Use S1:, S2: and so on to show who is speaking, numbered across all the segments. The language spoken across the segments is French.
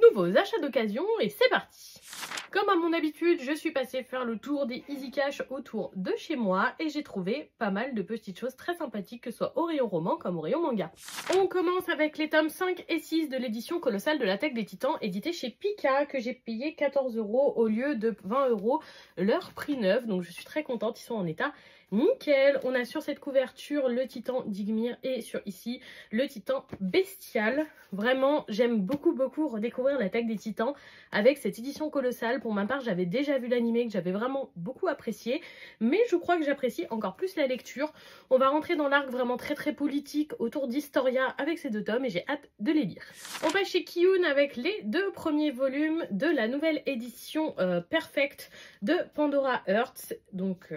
S1: nouveaux achats d'occasion et c'est parti. Comme à mon habitude, je suis passée faire le tour des Easy Cash autour de chez moi et j'ai trouvé pas mal de petites choses très sympathiques, que ce soit au rayon roman comme au rayon manga. On commence avec les tomes 5 et 6 de l'édition colossale de l'attaque des titans, édité chez Pika, que j'ai payé 14 € au lieu de 20 € leur prix neuf, donc je suis très contente, ils sont en état nickel. On a sur cette couverture le titan d'Ygmir et sur ici le titan bestial. Vraiment, j'aime beaucoup redécouvrir l'attaque des titans avec cette édition colossale. Pour ma part, j'avais déjà vu l'animé que j'avais vraiment beaucoup apprécié, mais je crois que j'apprécie encore plus la lecture. On va rentrer dans l'arc vraiment très politique autour d'Historia avec ces deux tomes et j'ai hâte de les lire. On passe chez Kiyun avec les deux premiers volumes de la nouvelle édition Perfect de Pandora Hearts, donc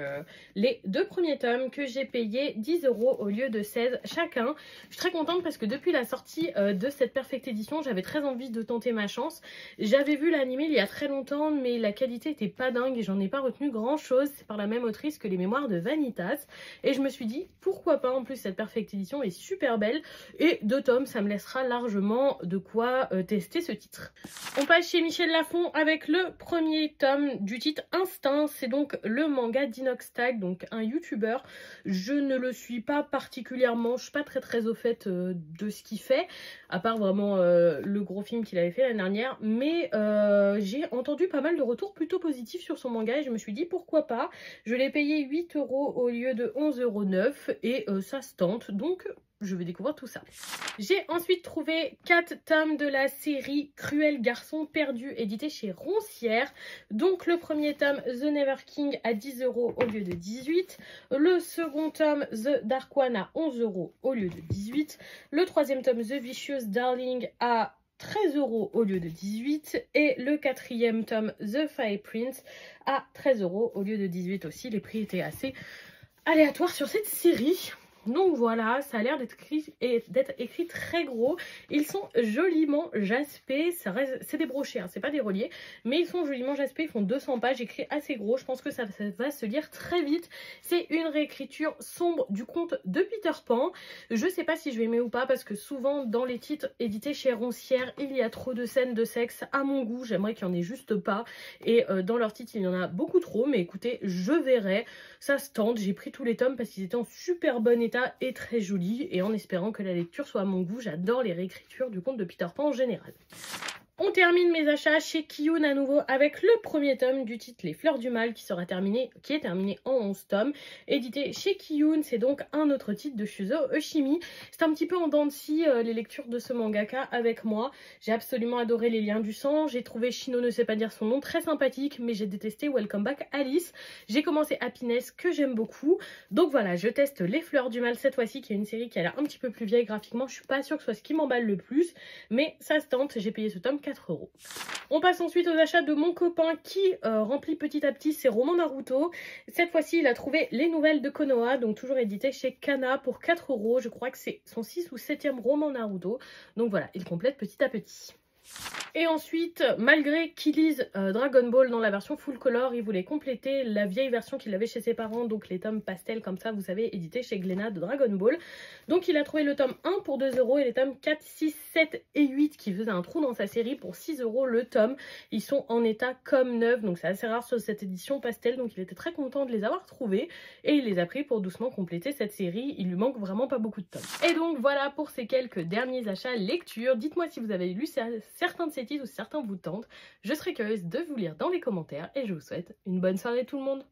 S1: les deux premiers tomes que j'ai payé 10 € au lieu de 16 chacun. Je suis très contente parce que depuis la sortie de cette Perfect édition, j'avais très envie de tenter ma chance. J'avais vu l'animé il y a très longtemps, mais la qualité était pas dingue et j'en ai pas retenu grand chose. C'est par la même autrice que les mémoires de Vanitas et je me suis dit pourquoi pas. En plus, cette Perfect édition est super belle et 2 tomes, ça me laissera largement de quoi tester ce titre. On passe chez Michel Lafon avec le premier tome du titre Instinct. C'est donc le manga d'Inoxtag, donc un youtubeur. Je ne le suis pas particulièrement, je suis pas très au fait de ce qu'il fait, à part vraiment le gros film qu'il avait fait l'année dernière, mais j'ai entendu pas mal de retours plutôt positifs sur son manga et je me suis dit pourquoi pas. Je l'ai payé 8 € au lieu de 11,9 € et ça se tente, donc je vais découvrir tout ça. J'ai ensuite trouvé 4 tomes de la série Cruel garçon perdu, édité chez Roncière. Donc le premier tome The Never King à 10 € au lieu de 18. Le second tome The Dark One à 11 € au lieu de 18. Le troisième tome The Vicious Darling à 13 € au lieu de 18 et le quatrième tome The Fire Prince à 13 € au lieu de 18 aussi. Les prix étaient assez aléatoires sur cette série. Donc voilà, ça a l'air d'être écrit très gros. Ils sont joliment jaspés, c'est des brochets, hein, c'est pas des reliés, mais ils sont joliment jaspés, ils font 200 pages, écrit assez gros. Je pense que ça va se lire très vite. C'est une réécriture sombre du conte de Peter Pan. Je sais pas si je vais aimer ou pas, parce que souvent dans les titres édités chez Roncière, il y a trop de scènes de sexe à mon goût. J'aimerais qu'il n'y en ait juste pas. Et dans leurs titres, il y en a beaucoup trop, mais écoutez, je verrai. Ça se tente. J'ai pris tous les tomes parce qu'ils étaient en super bon état et très joli, et en espérant que la lecture soit à mon goût. J'adore les réécritures du conte de Peter Pan en général. On termine mes achats chez Kiyun à nouveau avec le premier tome du titre Les Fleurs du Mal qui est terminé en 11 tomes, édité chez Kiyun. C'est donc un autre titre de Shuzo Oshimi. C'est un petit peu en dents de scie les lectures de ce mangaka avec moi. J'ai absolument adoré Les Liens du Sang. J'ai trouvé Shino ne sait pas dire son nom très sympathique, mais j'ai détesté Welcome Back Alice. J'ai commencé Happiness que j'aime beaucoup. Donc voilà, je teste Les Fleurs du Mal cette fois-ci, qui est une série qui a l'air un petit peu plus vieille graphiquement. Je suis pas sûre que ce soit ce qui m'emballe le plus, mais ça se tente. J'ai payé ce tome 4 €. On passe ensuite aux achats de mon copain qui remplit petit à petit ses romans Naruto. Cette fois-ci, il a trouvé les nouvelles de Konoha, donc toujours édité chez Kana pour 4 €. Je crois que c'est son 6 ou 7e roman Naruto. Donc voilà, il complète petit à petit. Et ensuite, malgré qu'il lise Dragon Ball dans la version full color, il voulait compléter la vieille version qu'il avait chez ses parents, donc les tomes pastels comme ça, vous savez, édités chez Glénat de Dragon Ball. Donc il a trouvé le tome 1 pour 2 € et les tomes 4, 6, 7 et 8 qui faisaient un trou dans sa série pour 6 € le tome. Ils sont en état comme neuf, donc c'est assez rare sur cette édition pastel, donc il était très content de les avoir trouvés et il les a pris pour doucement compléter cette série. Il lui manque vraiment pas beaucoup de tomes. Et donc voilà pour ces quelques derniers achats lecture. Dites-moi si vous avez lu certains de ces titres ou si certains vous tentent. Je serai curieuse de vous lire dans les commentaires et je vous souhaite une bonne soirée tout le monde.